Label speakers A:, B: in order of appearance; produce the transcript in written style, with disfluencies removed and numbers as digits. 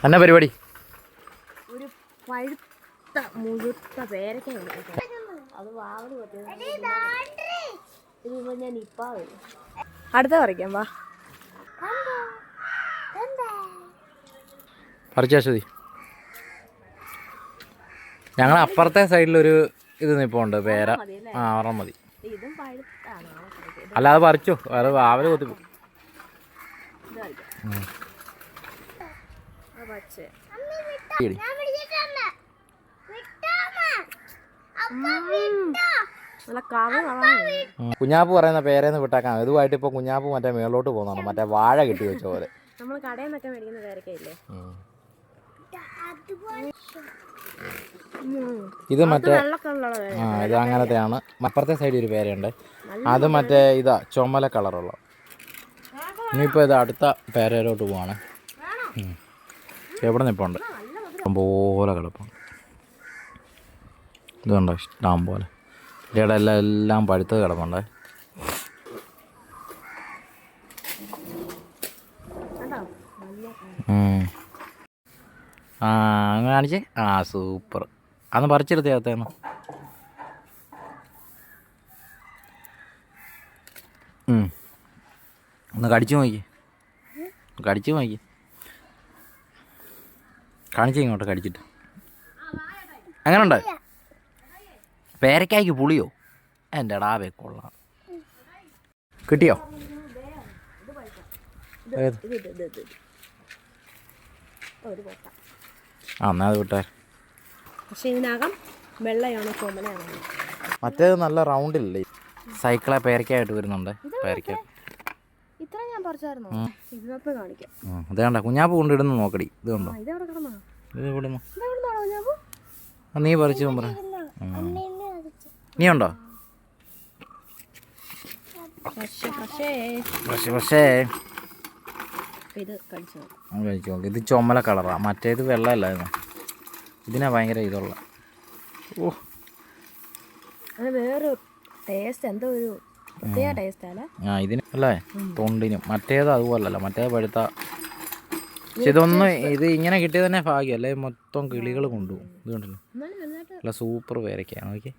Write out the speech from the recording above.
A: എന്നാ പരിപാടി?
B: ഒരു പഴുത്ത മുഴുത്ത പേരക്ക അത് വാവല് ഇത് ഞാൻ ഇപ്പാ വരും. അടുത്ത പറിക്കാം വാ.
A: പറിച്ചാശ്വതി. ഞങ്ങൾ അപ്പുറത്തെ സൈഡിലൊരു ഇത് നിൽപ്പുണ്ട് പേര. ആ ഒരെണ്ണം മതി.
B: ഇതും പഴുത്താണ്.
A: അല്ല അത് പറിച്ചോ, അത് വാവല് കൊത്തിപ്പോ. കുഞ്ഞാപ്പ് പറയുന്ന പേരേന്ന് വിട്ടാക്കാം. ഇതുമായിട്ട് ഇപ്പൊ കുഞ്ഞാപ്പ് മറ്റേ മേളോട്ട് പോകുന്നുണ്ട്, മറ്റേ വാഴ കെട്ടി വെച്ച പോലെ.
B: നമ്മൾ കടയിൽ നിന്നൊക്കെ മേടിക്കുന്ന പേരക്കയില്ലേ,
A: ഇത് മറ്റേ ഇത് അങ്ങനത്തെയാണ്. അപ്പുറത്തെ സൈഡിൽ ഒരു പേരയുണ്ട്, അത് മറ്റേ ഇതാ ചുമല കളറുള്ള. ഇനിയിപ്പോൾ ഇത് അടുത്ത പേരയിലോട്ട് പോവാണ്. എവിടെ നിൽപ്പുണ്ട്, പോലെ കിടപ്പുണ്ട്. ഇതുണ്ടോ ഇഷ്ടം പോലെ. ഇവിടെ എല്ലാം പഴുത്തത് കിടപ്പുണ്ട്. ആ അങ്ങനെ കാണിച്ചേ. ആ സൂപ്പർ. അന്ന് പറിച്ചെടുത്തേ അകത്തേന്ന്. ഒന്ന് കടിച്ചു നോക്കി, കടിച്ചു നോക്കി, കാണിച്ചേ ഇങ്ങോട്ട് കടിച്ചിട്ട്. അങ്ങനെ ഉണ്ട്. പേരക്കായ്ക്ക് പുളിയോ? എൻ്റെ ഡാവേ കൊള്ളാം. കിട്ടിയോ? ആ എന്നാൽ അത് വിട്ടേ.
B: പക്ഷെ ഇതിനകം വെള്ളയാണോ ചുമലയാണോ?
A: മറ്റേത് നല്ല റൗണ്ടിലല്ലേ. സൈക്കിളെ പേരക്കായിട്ട് വരുന്നുണ്ട്. പേരക്ക
B: ഇത്ര ഞാൻ പറിച്ചായിരുന്നു. ഇതിനകത്ത് കാണിക്കാം.
A: ഇത് കണ്ട കുഞ്ഞാപ്പ് കൊണ്ടിടുന്നു നോക്കടി. ഇത് കണ്ടോ, ഇത് ഇവിടുന്ന് നീ പറിച്ചു പറ. നീ ഉണ്ടോ? പക്ഷേ
B: ഇത് കഴിച്ചു
A: നോക്ക്. ഇത് ചുമല കളറാ, മറ്റേത് വെള്ളമല്ലായിരുന്നു. ഇതിനാ ഭയങ്കര ഇതുള്ള. ഓ
B: അത് വേറെ ടേസ്റ്റ്, എന്തോ ഒരു പ്രത്യേക ടേസ്റ്റ് അല്ലേ.
A: ആ ഇതിന് അല്ലേ തൊണ്ടിനും. മറ്റേത് അതുപോലല്ല, മറ്റേത് പഴുത്ത. പക്ഷെ ഇതൊന്നും ഇത് ഇങ്ങനെ കിട്ടിയത് തന്നെ ഭാഗ്യം, അല്ലേ മൊത്തം കിളികൾ കൊണ്ടുപോകും. ഇത് കണ്ടല്ലോ, നല്ല സൂപ്പർ പേരൊക്കെയാണ്. ഓക്കെ.